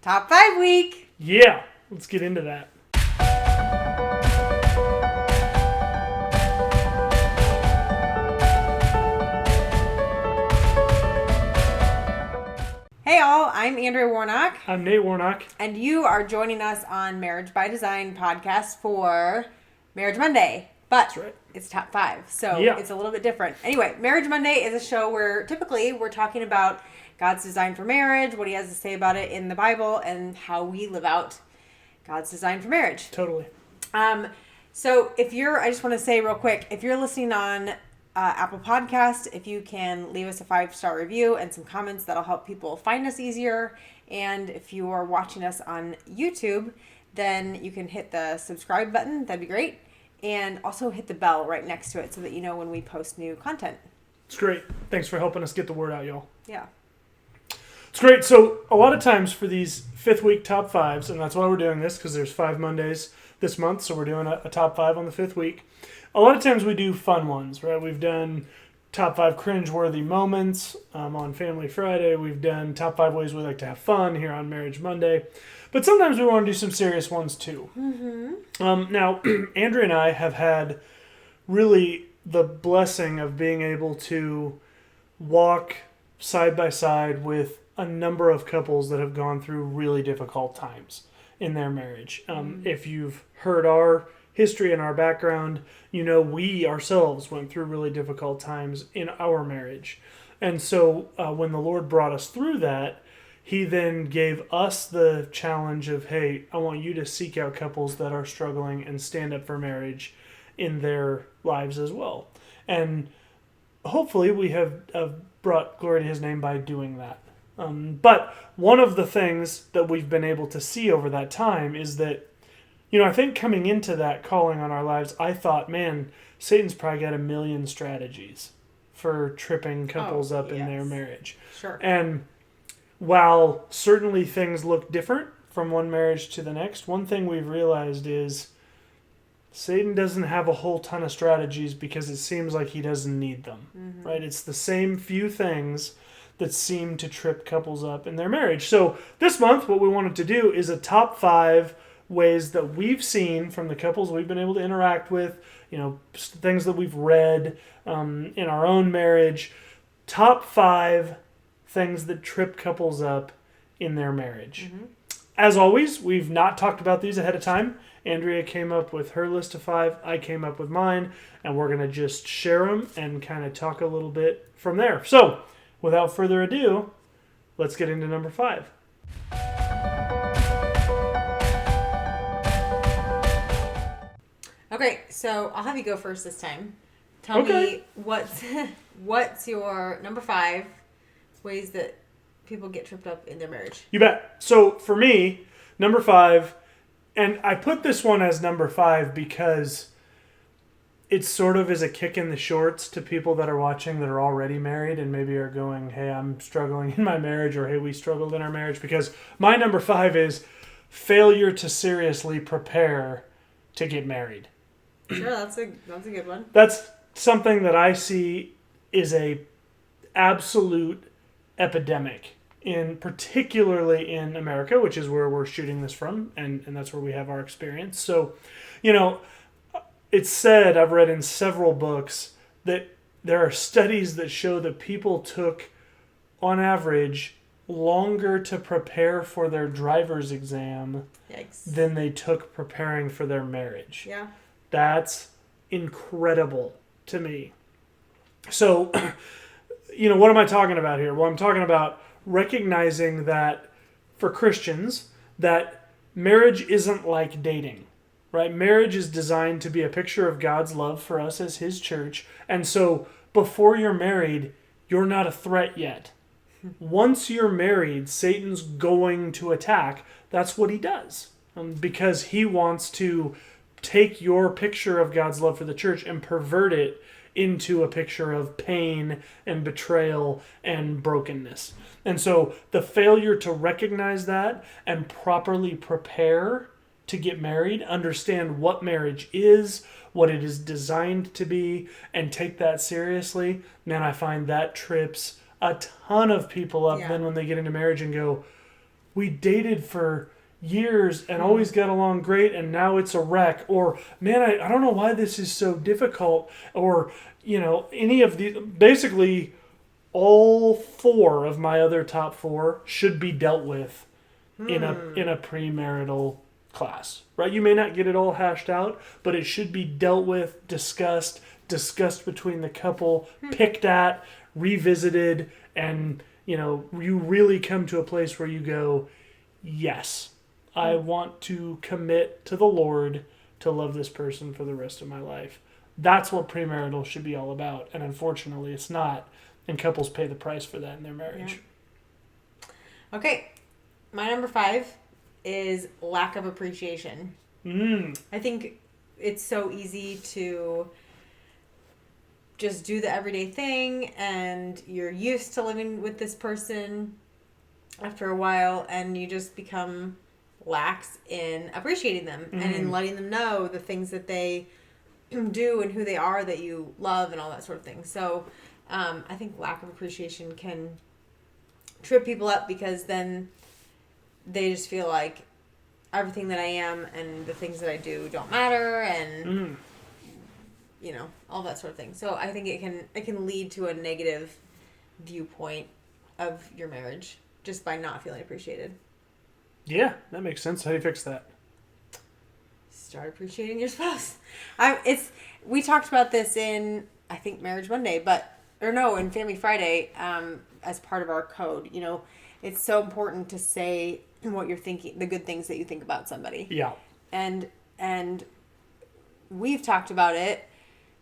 Top 5 week. Yeah, let's get into that. Hey all, I'm Andrea Warnock. I'm Nate Warnock. And you are joining us on Marriage by Design podcast for Marriage Monday. But That's right. It's top 5, so Yeah. It's a little bit different. Anyway, Marriage Monday is a show where typically we're talking about God's design for marriage, what he has to say about it in the Bible, and how we live out God's design for marriage. Totally. So I just want to say real quick, if you're listening on Apple Podcast, if you can leave us a 5-star review and some comments, that'll help people find us easier. And if you are watching us on YouTube, then you can hit the subscribe button. That'd be great. And also hit the bell right next to it so that you know when we post new content. It's great. Thanks for helping us get the word out, y'all. Yeah. It's great. So a lot of times for these 5th week top 5s, and that's why we're doing this, because there's 5 Mondays this month, so we're doing a top 5 on the 5th week. A lot of times we do fun ones, right? We've done top 5 cringeworthy moments on Family Friday. We've done top 5 ways we like to have fun here on Marriage Monday. But sometimes we want to do some serious ones too. Mm-hmm. Now, Andrea and I have had really the blessing of being able to walk side by side with a number of couples that have gone through really difficult times in their marriage. If you've heard our history and our background, you know we ourselves went through really difficult times in our marriage. And so when the Lord brought us through that, he then gave us the challenge of, hey, I want you to seek out couples that are struggling and stand up for marriage in their lives as well. And hopefully we have brought glory to his name by doing that. But one of the things that we've been able to see over that time is that, I think coming into that calling on our lives, I thought, man, Satan's probably got a million strategies for tripping couples up in their marriage. Sure. And while certainly things look different from one marriage to the next, one thing we've realized is Satan doesn't have a whole ton of strategies because it seems like he doesn't need them, right? It's the same few things that seem to trip couples up in their marriage. So this month, what we wanted to do is a top 5 ways that we've seen from the couples we've been able to interact with, things that we've read in our own marriage. Top 5 things that trip couples up in their marriage. Mm-hmm. As always, we've not talked about these ahead of time. Andrea came up with her list of 5. I came up with mine, and we're going to just share them and kind of talk a little bit from there. So, without further ado, let's get into number 5. Okay, so I'll have you go first this time. Tell me what's your number 5 ways that people get tripped up in their marriage. You bet. So for me, number 5, and I put this one as number 5 because it sort of is a kick in the shorts to people that are watching that are already married and maybe are going, hey, I'm struggling in my marriage, or hey, we struggled in our marriage, because my number 5 is failure to seriously prepare to get married. Sure, that's a good one. That's something that I see is a absolute epidemic, particularly in America, which is where we're shooting this from, and that's where we have our experience. So, it's said, I've read in several books, that there are studies that show that people took, on average, longer to prepare for their driver's exam than they took preparing for their marriage. Yeah. That's incredible to me. So, what am I talking about here? Well, I'm talking about recognizing that for Christians, that marriage isn't like dating, right? Marriage is designed to be a picture of God's love for us as his church. And so before you're married, you're not a threat yet. Once you're married, Satan's going to attack. That's what he does. Because he wants to take your picture of God's love for the church and pervert it into a picture of pain and betrayal and brokenness. And so the failure to recognize that and properly prepare to get married, understand what marriage is, what it is designed to be, and take that seriously, man, I find that trips a ton of people up then when they get into marriage and go, we dated for years and always got along great, and now it's a wreck. Or, man, I don't know why this is so difficult. Or, any of these. Basically, all 4 of my other top 4 should be dealt with in a premarital class, right? You may not get it all hashed out, but it should be dealt with, discussed between the couple, picked at, revisited, and you really come to a place where you go, yes, I want to commit to the Lord to love this person for the rest of my life. That's what premarital should be all about, and unfortunately it's not, and couples pay the price for that in their marriage. Yeah. Okay, my number 5 is lack of appreciation. I think it's so easy to just do the everyday thing, and you're used to living with this person after a while, and you just become lax in appreciating them and in letting them know the things that they do and who they are that you love and all that sort of thing. So I think lack of appreciation can trip people up, because then they just feel like everything that I am and the things that I do don't matter, and all that sort of thing. So I think it can lead to a negative viewpoint of your marriage just by not feeling appreciated. Yeah, that makes sense. How do you fix that? Start appreciating your spouse. We talked about this in, I think, Marriage Monday, in Family Friday, as part of our code. It's so important to say what you're thinking, the good things that you think about somebody. Yeah. And we've talked about it,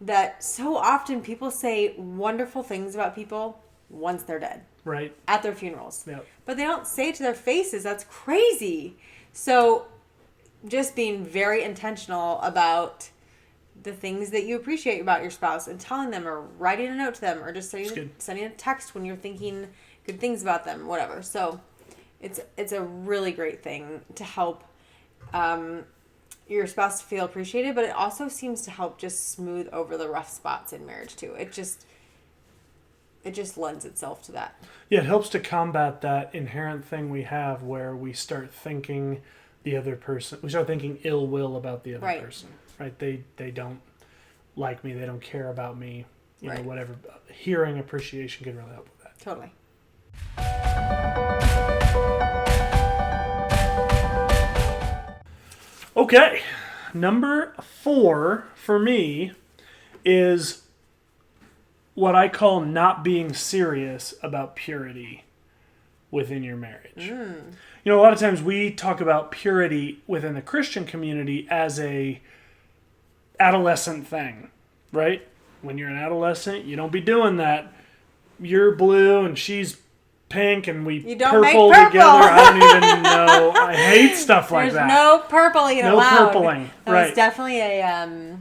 that so often people say wonderful things about people once they're dead. Right. At their funerals. Yep. But they don't say it to their faces. That's crazy. So just being very intentional about the things that you appreciate about your spouse, and telling them, or writing a note to them, or just sending a text when you're thinking good things about them, whatever. So it's a really great thing to help your spouse to feel appreciated, but it also seems to help just smooth over the rough spots in marriage too. It just lends itself to that. Yeah, it helps to combat that inherent thing we have where we start thinking the other person, we start thinking ill will about the other person, right? They don't like me, they don't care about me, whatever. Hearing appreciation can really help with that. Totally. Okay, number 4 for me is what I call not being serious about purity within your marriage. A lot of times we talk about purity within the Christian community as a adolescent thing, right? When you're an adolescent, you don't be doing that. You're blue and she's pink and we purple together. I don't even know. I hate stuff like that. There's no purpling allowed. No purpling. That was definitely a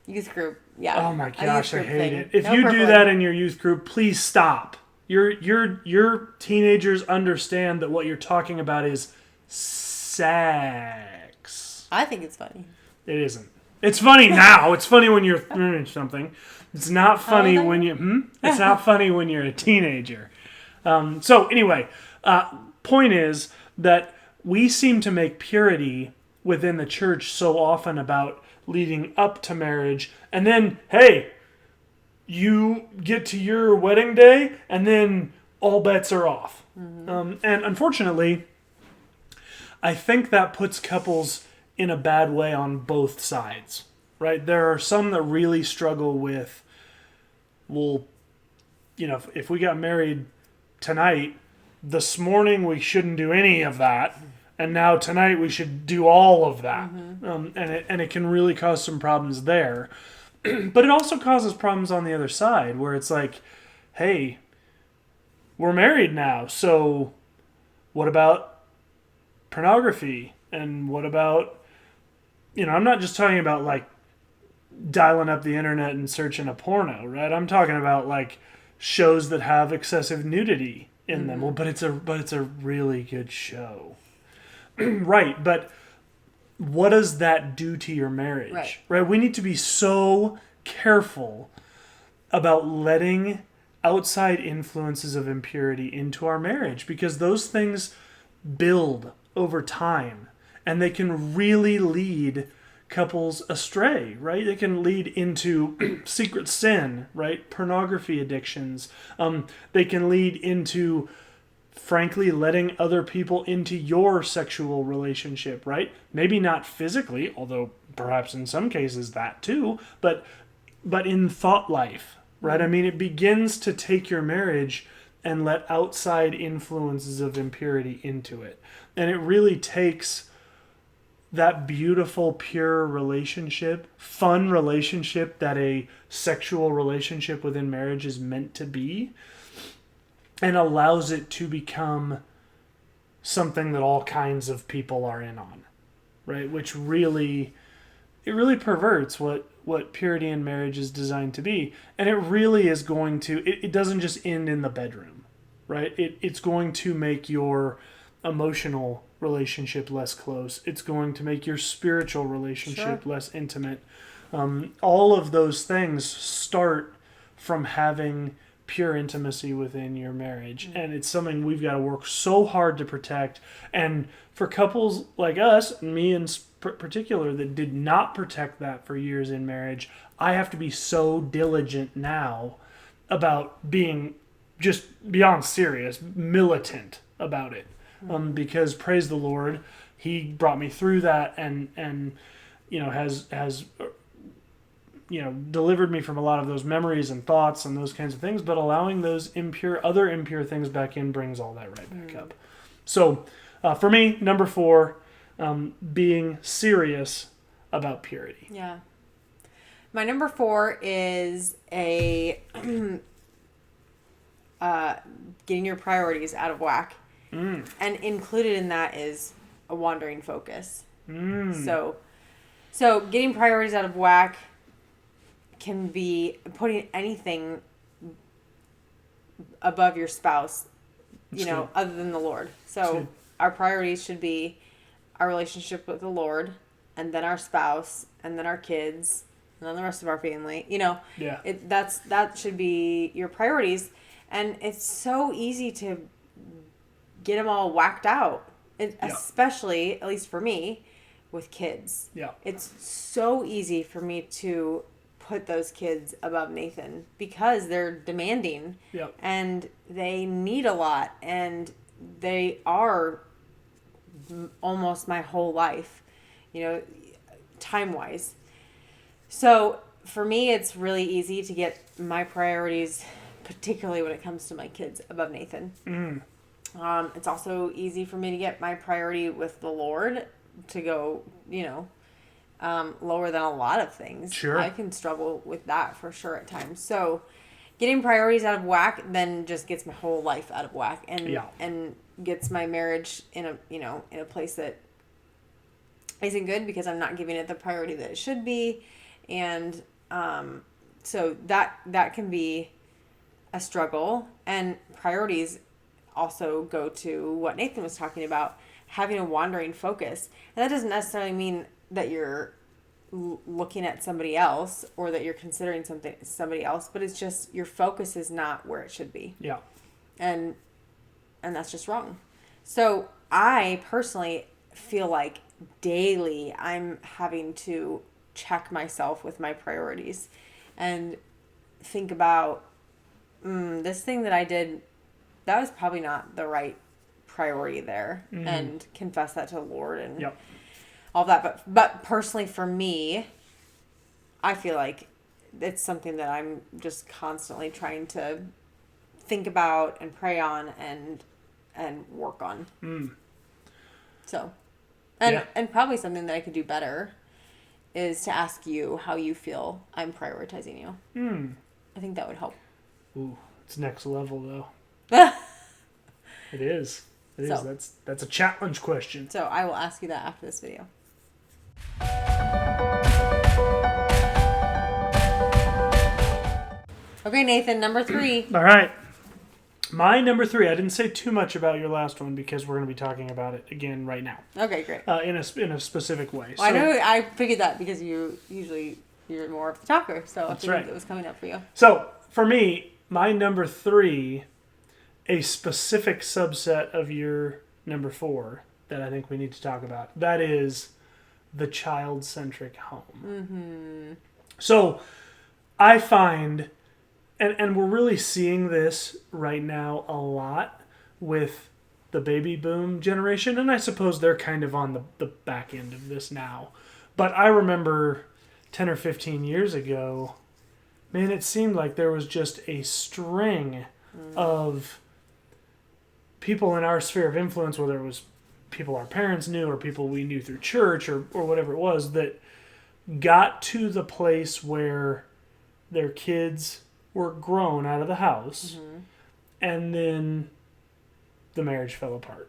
youth group. Yeah. Oh my gosh, I hate it. If no you purpling. do that in your youth group, please stop. Your teenagers understand that what you're talking about is sex. I think it's funny. It isn't. It's funny now. It's funny when you're something. It's not funny when you. It's not funny when you're a teenager. So anyway, point is that we seem to make purity within the church so often about leading up to marriage, and then, hey, you get to your wedding day, and then all bets are off. And unfortunately, I think that puts couples in a bad way on both sides, right? There are some that really struggle with, well, if we got married tonight, this morning we shouldn't do any of that, and now tonight we should do all of that. And it can really cause some problems there. But it also causes problems on the other side, where it's like, hey, we're married now, so what about pornography? And what about, I'm not just talking about like dialing up the internet and searching a porno, right? I'm talking about like shows that have excessive nudity in them. Well, but it's a really good show. Right, but what does that do to your marriage? Right? We need to be so careful about letting outside influences of impurity into our marriage, because those things build over time, and they can really lead couples astray, right? They can lead into secret sin, right? Pornography addictions. They can lead into, frankly, letting other people into your sexual relationship, right? Maybe not physically, although perhaps in some cases that too, but in thought life, right? I mean, it begins to take your marriage and let outside influences of impurity into it. And it really takes that beautiful, pure relationship, fun relationship that a sexual relationship within marriage is meant to be, and allows it to become something that all kinds of people are in on, right? Which really, it really perverts what purity in marriage is designed to be. And it really is going to, it doesn't just end in the bedroom, right? It's going to make your emotional relationship less close. It's going to make your spiritual relationship less intimate. All of those things start from having pure intimacy within your marriage. And it's something we've got to work so hard to protect. And for couples like us, me in particular, that did not protect that for years in marriage, I have to be so diligent now about being just beyond serious, militant about it. Because praise the Lord, He brought me through that and has delivered me from a lot of those memories and thoughts and those kinds of things. But allowing those other impure things back in brings all that right back up. So for me, number 4, being serious about purity. Yeah. My number 4 is getting your priorities out of whack. And included in that is a wandering focus. So getting priorities out of whack can be putting anything above your spouse, other than the Lord. So our priorities should be our relationship with the Lord, and then our spouse, and then our kids, and then the rest of our family. That should be your priorities. And it's so easy to get them all whacked out, especially, at least for me, with kids. Yeah. It's so easy for me to put those kids above Nathan because they're demanding and they need a lot, and they are almost my whole life, time-wise. So for me, it's really easy to get my priorities, particularly when it comes to my kids, above Nathan. It's also easy for me to get my priority with the Lord to go, lower than a lot of things. Sure. I can struggle with that for sure at times. So getting priorities out of whack then just gets my whole life out of whack and gets my marriage in a place that isn't good because I'm not giving it the priority that it should be. And so that can be a struggle. And priorities also go to what Nathan was talking about, having a wandering focus. And that doesn't necessarily mean that you're looking at somebody else or that you're considering somebody else, but it's just your focus is not where it should be. Yeah. And that's just wrong. So I personally feel like daily I'm having to check myself with my priorities and think about this thing that I did, that was probably not the right priority there, and confess that to the Lord and all that. But personally for me, I feel like it's something that I'm just constantly trying to think about and pray on and work on. So, and probably something that I could do better is to ask you how you feel I'm prioritizing you. I think that would help. Ooh, it's next level though. It is. That's a challenge question. So I will ask you that after this video. Okay, Nathan, number 3. All right. My number 3, I didn't say too much about your last one because we're going to be talking about it again right now. Okay, great. In a specific way. Well, I figured that because you're more of the talker, so I figured it was coming up for you. So for me, my number 3, a specific subset of your number 4 that I think we need to talk about. That is the child-centric home. Mm-hmm. So I find, and we're really seeing this right now a lot with the baby boom generation, and I suppose they're kind of on the back end of this now. But I remember 10 or 15 years ago, man, it seemed like there was just a string of people in our sphere of influence, whether it was people our parents knew or people we knew through church or whatever it was, that got to the place where their kids were grown out of the house, and then the marriage fell apart.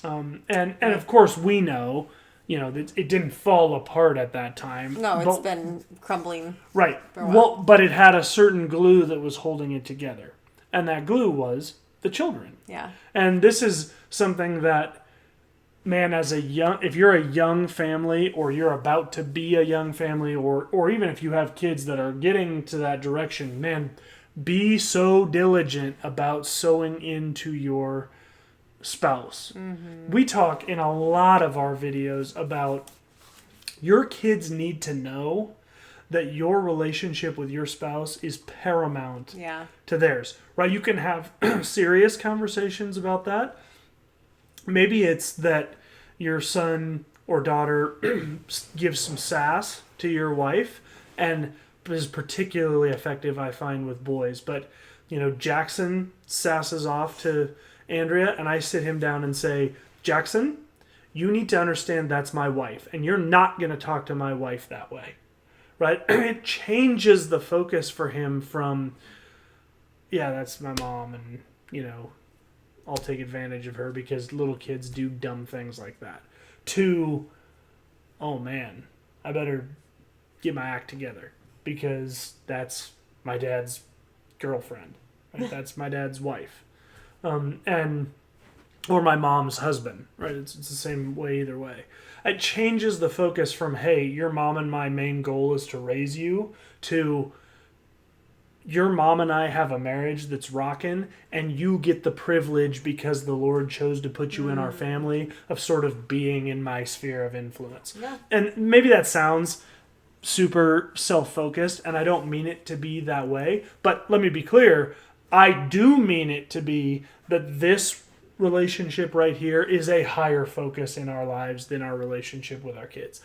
And of course we know, that it didn't fall apart at that time. No, it's been crumbling. Right. For a while. Well, but it had a certain glue that was holding it together. And that glue was the children. Yeah. And this is something that, man, if you're a young family, or you're about to be a young family, or even if you have kids that are getting to that direction, man, be so diligent about sowing into your spouse. We talk in a lot of our videos about your kids need to know that your relationship with your spouse is paramount to theirs, right? You can have serious conversations about that. Maybe it's that your son or daughter gives some sass to your wife, and is particularly effective, I find, with boys. But, Jackson sasses off to Andrea, and I sit him down and say, Jackson, you need to understand that's my wife, and you're not going to talk to my wife that way, right? It changes the focus for him from, that's my mom, and, I'll take advantage of her because little kids do dumb things like that, to, oh man, I better get my act together because that's my dad's girlfriend, right? That's my dad's wife. Or my mom's husband, right? It's the same way either way. It changes the focus from, hey, your mom and my main goal is to raise you, to your mom and I have a marriage that's rocking, and you get the privilege because the Lord chose to put you in our family of sort of being in my sphere of influence. Yeah. And maybe that sounds super self-focused, and I don't mean it to be that way, but let me be clear, I do mean it to be that this relationship right here is a higher focus in our lives than our relationship with our kids.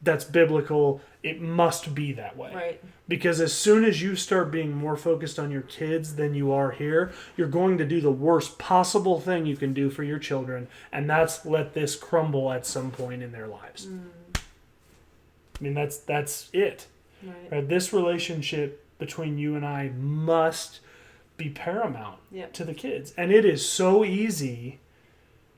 That's biblical. It must be that way. Right. Because as soon as you start being more focused on your kids than you are here, you're going to do the worst possible thing you can do for your children, and that's let this crumble at some point in their lives. I mean, that's it. Right? This relationship between you and I must be paramount to the kids. And it is so easy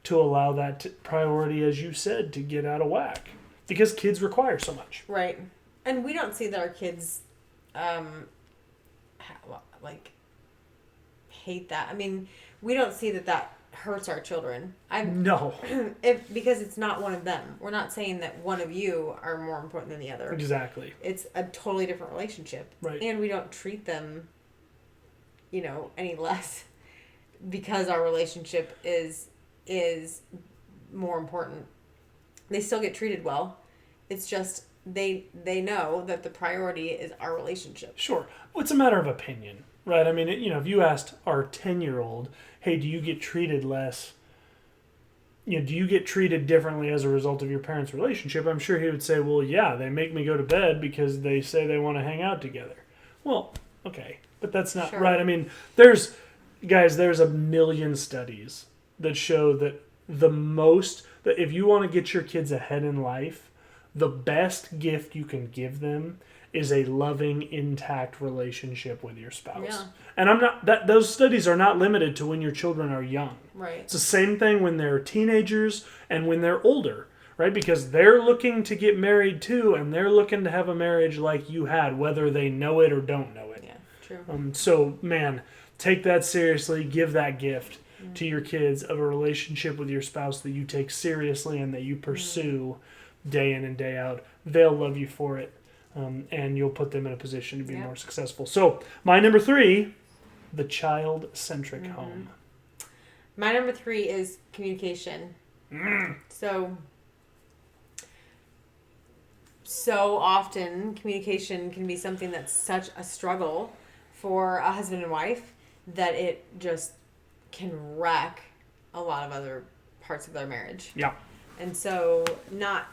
to allow that priority, as you said, to get out of whack. Because kids require so much. Right. And we don't see that our kids, hate that. I mean, we don't see that hurts our children. No. Because it's not one of them. We're not saying that one of you are more important than the other. Exactly. It's a totally different relationship. Right. And we don't treat them, any less because our relationship is more important. They still get treated well. It's just they know that the priority is our relationship. Sure. Well, it's a matter of opinion, right? I mean, if you asked our 10-year-old, hey, do you get treated less? Do you get treated differently as a result of your parents' relationship? I'm sure he would say, well, yeah, they make me go to bed because they say they want to hang out together. Well, okay. But that's not right. I mean, there's a million studies that show that that if you want to get your kids ahead in life, the best gift you can give them is a loving, intact relationship with your spouse. Yeah. And those studies are not limited to when your children are young. Right. It's the same thing when they're teenagers and when they're older, right? Because they're looking to get married too, and they're looking to have a marriage like you had, whether they know it or don't know it. Yeah, true. So, man, take that seriously. Give that gift to your kids of a relationship with your spouse that you take seriously and that you pursue day in and day out. They'll love you for it, and you'll put them in a position to be more successful. So, my number 3, the child-centric home. My number 3 is communication. So often communication can be something that's such a struggle for a husband and wife that it just can wreck a lot of other parts of their marriage. Yeah. And so, not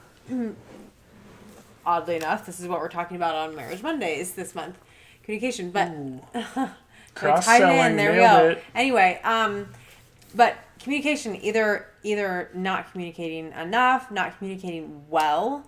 oddly enough, this is what we're talking about on Marriage Mondays this month. Communication, but cross-selling, there we nailed go. it. Anyway, but communication, either not communicating enough, not communicating well,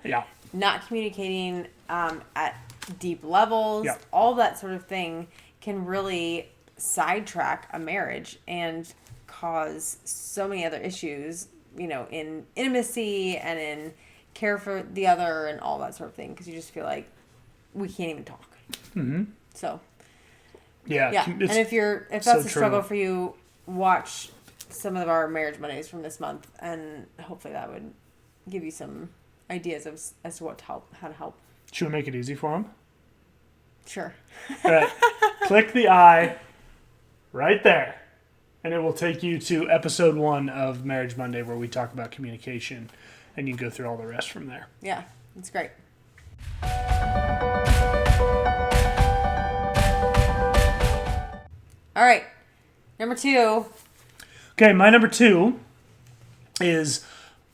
not communicating at deep levels, all that sort of thing can really sidetrack a marriage and cause so many other issues, in intimacy and in care for the other and all that sort of thing, because you just feel like we can't even talk. Mm-hmm. So yeah. And if that's a struggle for you, watch some of our Marriage Mondays from this month, and hopefully that would give you some ideas as to how to help. Should we make it easy for them? Sure. All right. Click the I right there, and it will take you to episode 1 of Marriage Monday, where we talk about communication, and you can go through all the rest from there. Yeah, it's great. All right, number 2. Okay, my number 2 is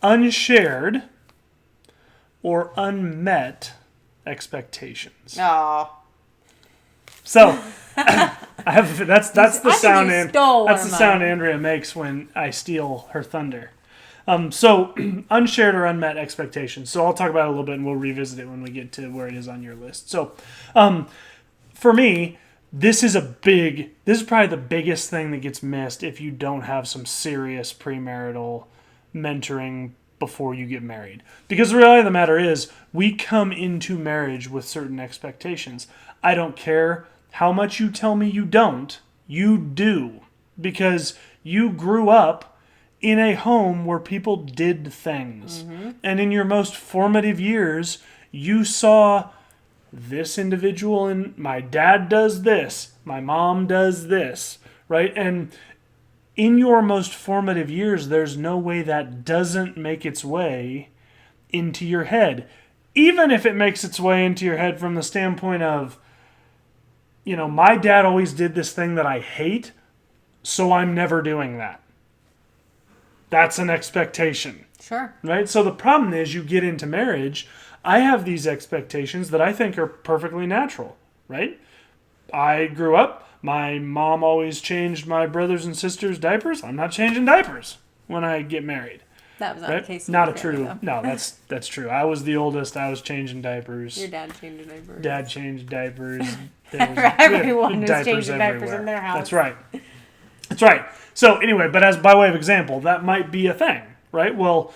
unshared or unmet expectations. Aw. So that's the sound mine. Andrea makes when I steal her thunder. So unshared or unmet expectations. So I'll talk about it a little bit, and we'll revisit it when we get to where it is on your list. So for me, this is probably the biggest thing that gets missed if you don't have some serious premarital mentoring before you get married. Because the reality of the matter is, we come into marriage with certain expectations. I don't care how much you tell me you don't, you do. Because you grew up in a home where people did things. Mm-hmm. And in your most formative years, you saw this individual, and my dad does this, my mom does this, right? And in your most formative years, there's no way that doesn't make its way into your head. Even if it makes its way into your head from the standpoint of, my dad always did this thing that I hate, so I'm never doing that. That's an expectation. Sure. Right? So the problem is, you get into marriage, I have these expectations that I think are perfectly natural, right? I grew up, my mom always changed my brothers and sisters' diapers. I'm not changing diapers when I get married. That was not the case. Not true. No, that's true. I was the oldest. I was changing diapers. Your dad changed diapers. Dad changed diapers. Everyone was changing diapers in their house. That's right. So anyway, but as by way of example, that might be a thing, right? Well,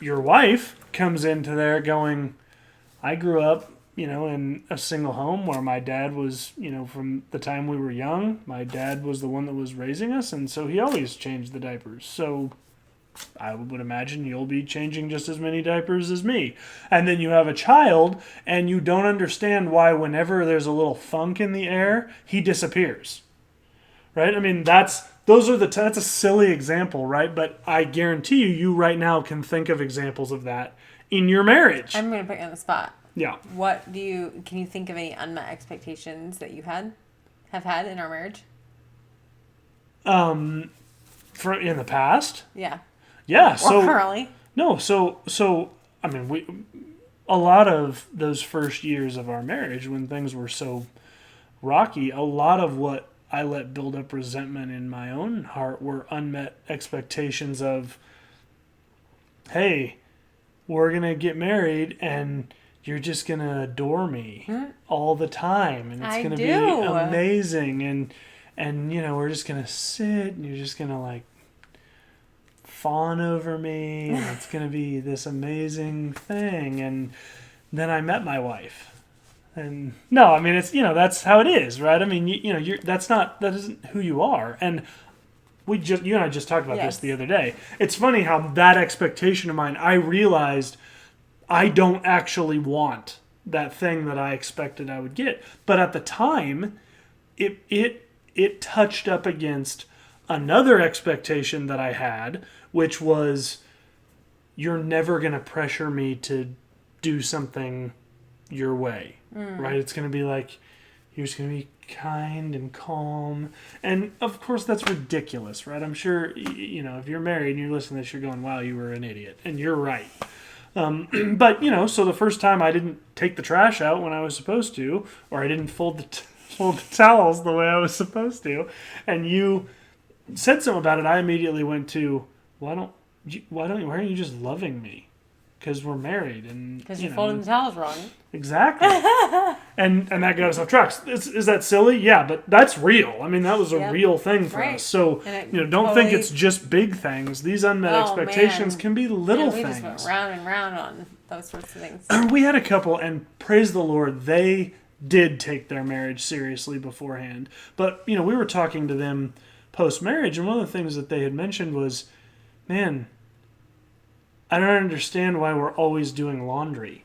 your wife comes into there going, I grew up, in a single home where my dad was, from the time we were young, my dad was the one that was raising us, and so he always changed the diapers. So I would imagine you'll be changing just as many diapers as me. And then you have a child, and you don't understand why whenever there's a little funk in the air, he disappears. Right? I mean, that's a silly example, right? But I guarantee you right now can think of examples of that in your marriage. I'm going to put you on the spot. Yeah. Can you think of any unmet expectations that you have had in our marriage? In the past? Yeah. Yeah. So currently? No. So I mean, a lot of those first years of our marriage, when things were so rocky, a lot of what I let build up resentment in my own heart were unmet expectations of, hey, we're going to get married and you're just going to adore me all the time. And it's going to be amazing. And we're just going to sit and you're just going to fawn over me. And it's going to be this amazing thing. And then I met my wife. And no, I mean, it's, that's how it is, right? I mean, that isn't who you are. And you and I just talked about this the other day. It's funny how that expectation of mine, I realized I don't actually want that thing that I expected I would get. But at the time, it touched up against another expectation that I had, which was, you're never going to pressure me to do something your way, right? It's going to be like, you're just going to be kind and calm. And of course, that's ridiculous, right? I'm sure, if you're married and you're listening to this, you're going, wow, you were an idiot. And you're right. But, so the first time I didn't take the trash out when I was supposed to, or I didn't fold the towels the way I was supposed to, and you said something about it, I immediately went to, why aren't you just loving me? Because we're married, and because you're folding the towels wrong. Exactly. and that got us off track. Is that silly? Yeah, but that's real. I mean, that was a real thing for us. So don't think it's just big things. These unmet expectations can be little things. We just went round and round on those sorts of things. We had a couple, and praise the Lord, they did take their marriage seriously beforehand. But we were talking to them post-marriage, and one of the things that they had mentioned was, man, I don't understand why we're always doing laundry.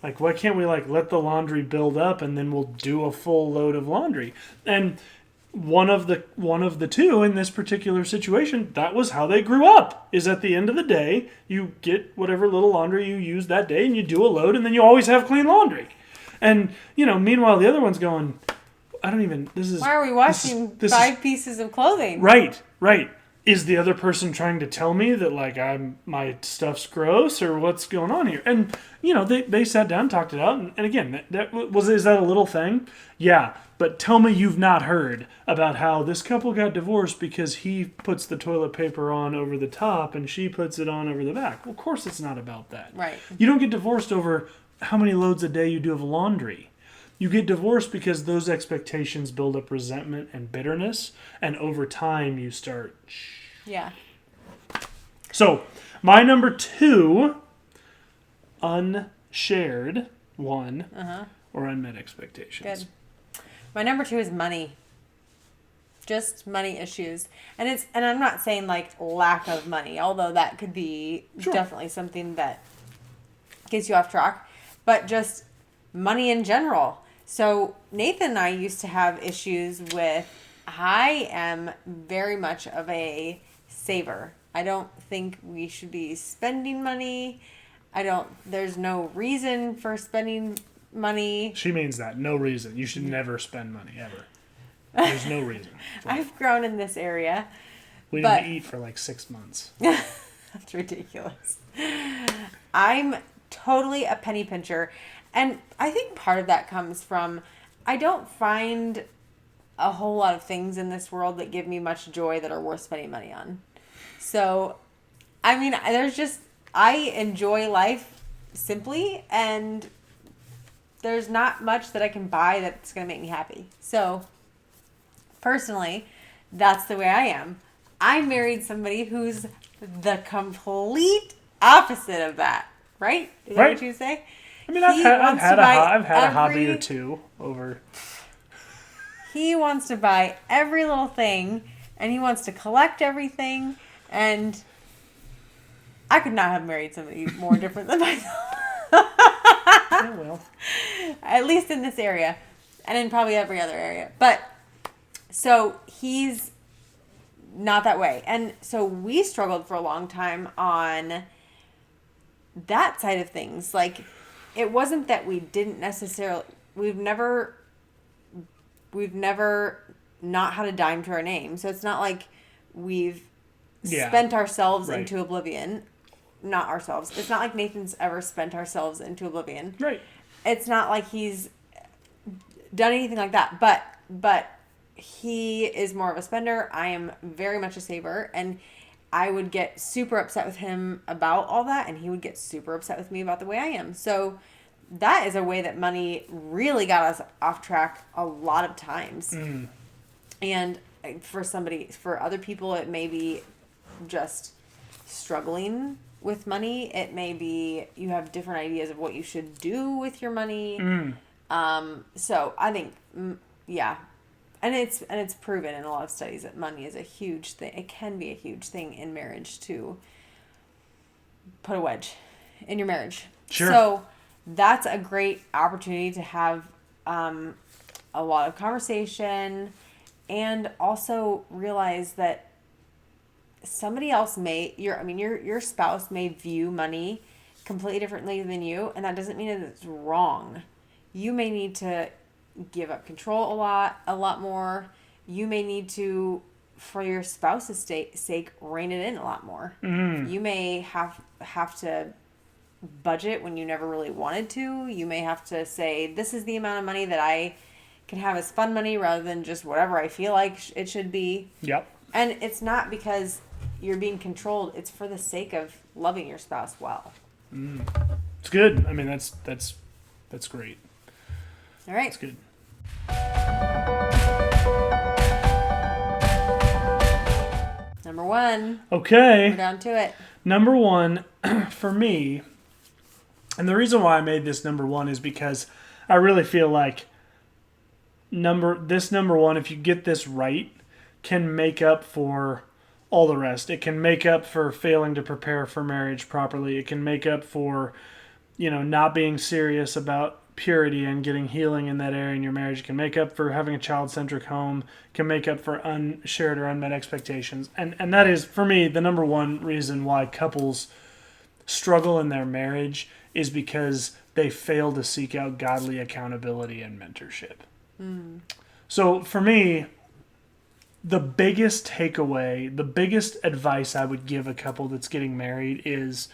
Like, why can't we let the laundry build up and then we'll do a full load of laundry? And one of the two in this particular situation, that was how they grew up. Is at the end of the day, you get whatever little laundry you use that day and you do a load, and then you always have clean laundry. And meanwhile the other one's going, why are we washing 5 pieces of clothing? Right. Is the other person trying to tell me that my stuff's gross, or what's going on here? And they sat down, talked it out, and again, is that a little thing? Yeah, but tell me you've not heard about how this couple got divorced because he puts the toilet paper on over the top and she puts it on over the back. Well, of course it's not about that. Right. You don't get divorced over how many loads a day you do of laundry. You get divorced because those expectations build up resentment and bitterness, and over time you start... Yeah. So, my number 2, unshared one, or unmet expectations. Good. My number 2 is money. Just money issues. And I'm not saying lack of money, although that could be definitely something that gets you off track, but just money in general. So Nathan and I used to have issues with, I am very much of a saver. I don't think we should be spending money. There's no reason for spending money. She means that. No reason. You should never spend money, ever. There's no reason. I've grown in this area. We didn't eat for 6 months. That's ridiculous. I'm totally a penny pincher. And I think part of that comes from, I don't find a whole lot of things in this world that give me much joy that are worth spending money on. So, I mean, I enjoy life simply, and there's not much that I can buy that's going to make me happy. So, personally, that's the way I am. I married somebody who's the complete opposite of that, right? Is that what you say? I mean, I've had a hobby or two over. He wants to buy every little thing, and he wants to collect everything, and I could not have married somebody more different than myself. Yeah, well. At least in this area, and in probably every other area. But, so he's not that way. And so we struggled for a long time on that side of things. It wasn't that we didn't necessarily, we've never not had a dime to our name. So it's not like we've spent ourselves into oblivion. Not ourselves. It's not like Nathan's ever spent ourselves into oblivion. Right. It's not like he's done anything like that. But he is more of a spender. I am very much a saver. And I would get super upset with him about all that, and he would get super upset with me about the way I am. So that is a way that money really got us off track a lot of times. And for other people, it may be just struggling with money. It may be you have different ideas of what you should do with your money. So I think, And it's proven in a lot of studies that money is a huge thing. It can be a huge thing in marriage to put a wedge in your marriage. Sure. So that's a great opportunity to have a lot of conversation, and also realize that somebody else your spouse may view money completely differently than you, and that doesn't mean that it's wrong. You may need to give up control a lot more. You may need to, for your spouse's sake, rein it in a lot more. You may have to budget when you never really wanted to. You may have to say, this is the amount of money that I can have as fun money rather than just whatever I feel like it should be. Yep. And it's not because you're being controlled. It's for the sake of loving your spouse well. It's good. I mean, that's great. All right. It's good. Number 1. Okay. We're down to it. Number 1 for me, and the reason why I made this number 1 is because I really feel like number 1, if you get this right, can make up for all the rest. It can make up for failing to prepare for marriage properly. It can make up for, not being serious about purity and getting healing in that area in your marriage. It can make up for having a child-centric home. It can make up for unshared or unmet expectations. And that is, for me, the number 1 reason why couples struggle in their marriage is because they fail to seek out godly accountability and mentorship. So for me, the biggest takeaway, the biggest advice I would give a couple that's getting married is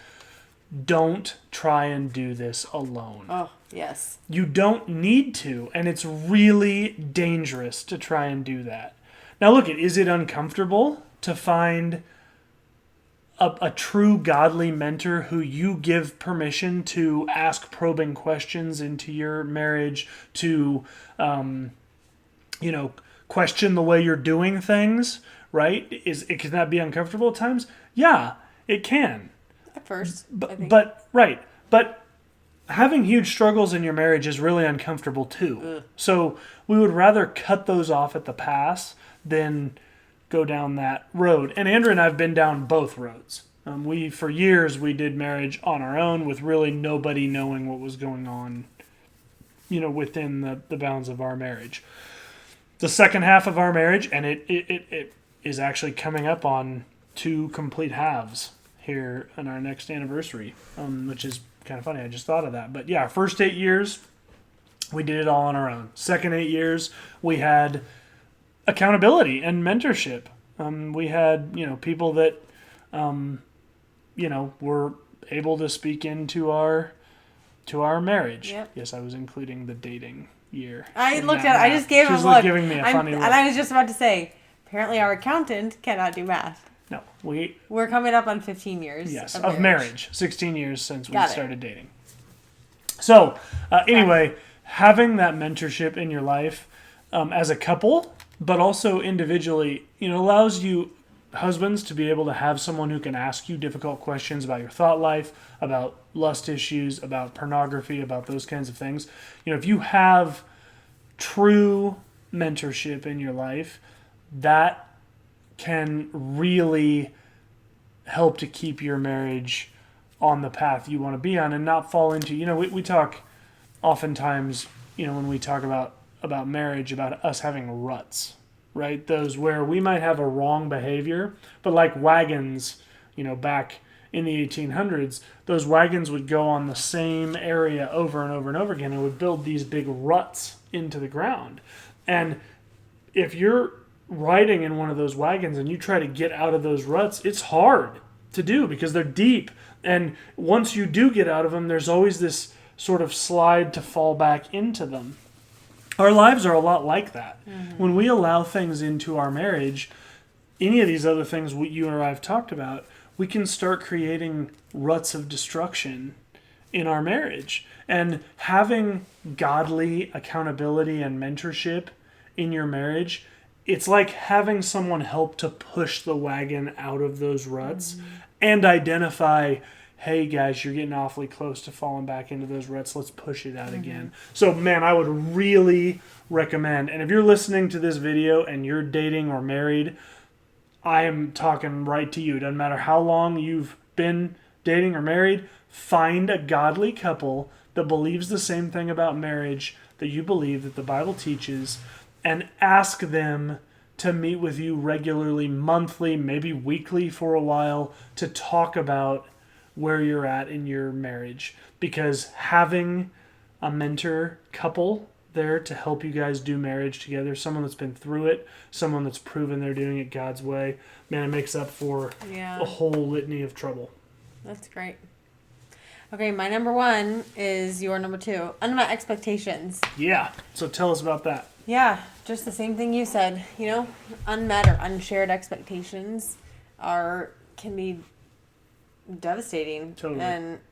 don't try and do this alone. Oh, yes. You don't need to, and it's really dangerous to try and do that. Now look, is it uncomfortable to find a true godly mentor who you give permission to ask probing questions into your marriage, to question the way you're doing things, right? Can that be uncomfortable at times? Yeah, it can. At first, I think. But having huge struggles in your marriage is really uncomfortable too. So we would rather cut those off at the pass than go down that road. And Andrea and I have been down both roads. For years we did marriage on our own with really nobody knowing what was going on, within the bounds of our marriage. The second half of our marriage, and it is actually coming up on 2 complete halves here on our next anniversary, which is kind of funny. I just thought of that. But yeah, first 8 years, we did it all on our own. Second 8 years, we had accountability and mentorship. We had, people that, were able to speak into our marriage. Yep. Yes, I was including the dating year. I just gave him a look. Giving me a funny look. And I was just about to say, apparently our accountant cannot do math. No, we're coming up on 15 years. Yes, of marriage. 16 years since we started dating. So, anyway, having that mentorship in your life as a couple, but also individually, allows you husbands to be able to have someone who can ask you difficult questions about your thought life, about lust issues, about pornography, about those kinds of things. If you have true mentorship in your life, that can really help to keep your marriage on the path you want to be on and not fall into, we talk oftentimes, when we talk about marriage, about us having ruts, right? Those where we might have a wrong behavior, but like wagons, back in the 1800s, those wagons would go on the same area over and over and over again and would build these big ruts into the ground. And if you're riding in one of those wagons and you try to get out of those ruts, it's hard to do because they're deep. And once you do get out of them, there's always this sort of slide to fall back into them. Our lives are a lot like that. Mm-hmm. When we allow things into our marriage, any of these other things you and I have talked about, we can start creating ruts of destruction in our marriage. And having godly accountability and mentorship in your marriage, it's like having someone help to push the wagon out of those ruts and identify, hey guys, you're getting awfully close to falling back into those ruts. Let's push it out again. So man, I would really recommend, and if you're listening to this video and you're dating or married, I am talking right to you. It doesn't matter how long you've been dating or married, find a godly couple that believes the same thing about marriage that you believe, that the Bible teaches, and ask them to meet with you regularly, monthly, maybe weekly for a while, to talk about where you're at in your marriage. Because having a mentor couple there to help you guys do marriage together, someone that's been through it, someone that's proven they're doing it God's way, man, it makes up for a whole litany of trouble. That's great. Okay, my number 1 is your number 2. Unmet expectations. Yeah. So tell us about that. Yeah, just the same thing you said. You know, unmet or unshared expectations can be devastating. Totally.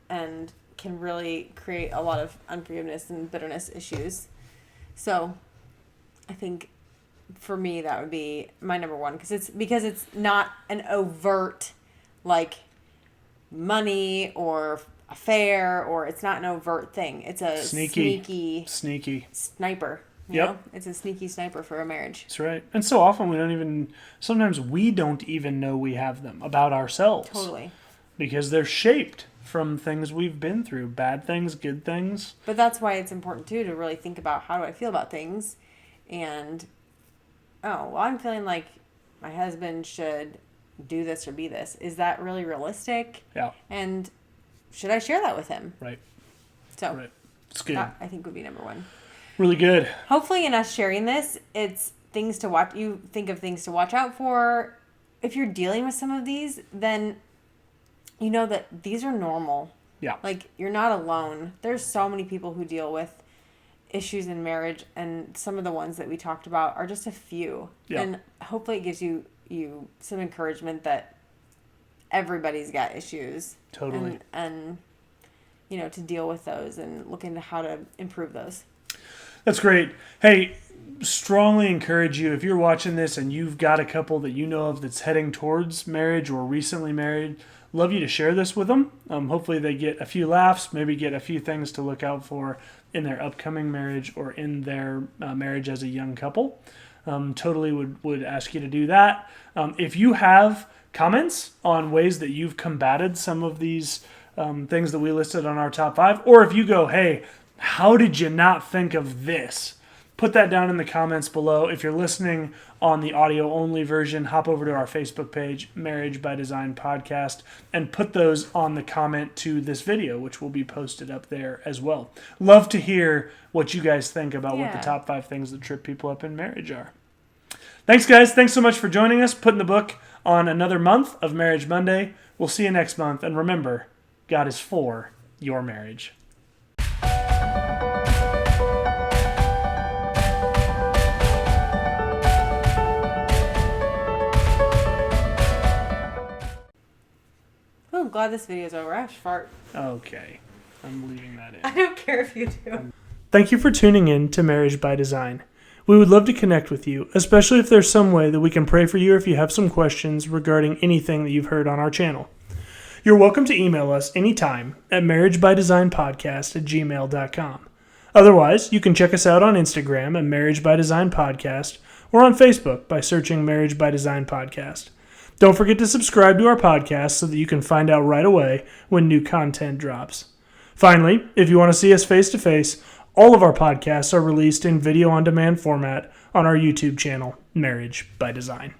And can really create a lot of unforgiveness and bitterness issues. So, I think for me that would be my number 1 because it's not an overt like money or affair, or it's not an overt thing. It's a sneaky sniper. You know? It's a sneaky sniper for a marriage. That's right. And so often sometimes we don't even know we have them about ourselves. Totally. Because they're shaped from things we've been through, bad things, good things. But that's why it's important too to really think about, how do I feel about things, and I'm feeling like my husband should do this or be this. Is that really realistic? Yeah. And should I share that with him? Right. So right. It's good. That, I think, would be number 1. Really good. Hopefully in us sharing this, it's things to watch. You think of things to watch out for. If you're dealing with some of these, then you know that these are normal. Yeah. Like, you're not alone. There's so many people who deal with issues in marriage, and some of the ones that we talked about are just a few. Yeah. And hopefully it gives you some encouragement that everybody's got issues. Totally. And to deal with those and look into how to improve those. That's great. Hey, strongly encourage you, if you're watching this and you've got a couple that you know of that's heading towards marriage or recently married, love you to share this with them. Hopefully they get a few laughs, maybe get a few things to look out for in their upcoming marriage or in their marriage as a young couple. Totally would ask you to do that. If you have comments on ways that you've combated some of these things that we listed on our top 5, or if you go, hey, how did you not think of this? Put that down in the comments below. If you're listening on the audio-only version, hop over to our Facebook page, Marriage by Design Podcast, and put those on the comment to this video, which will be posted up there as well. Love to hear what you guys think about what the top 5 things that trip people up in marriage are. Thanks, guys. Thanks so much for joining us, putting the book on another month of Marriage Monday. We'll see you next month. And remember, God is for your marriage. Oh, I'm glad this video's over. I have to fart. Okay. I'm leaving that in. I don't care if you do. Thank you for tuning in to Marriage by Design. We would love to connect with you, especially if there's some way that we can pray for you if you have some questions regarding anything that you've heard on our channel. You're welcome to email us anytime at marriagebydesignpodcast@gmail.com. Otherwise, you can check us out on Instagram at Marriage by Design Podcast or on Facebook by searching Marriage by Design Podcast. Don't forget to subscribe to our podcast so that you can find out right away when new content drops. Finally, if you want to see us face-to-face, all of our podcasts are released in video-on-demand format on our YouTube channel, Marriage by Design.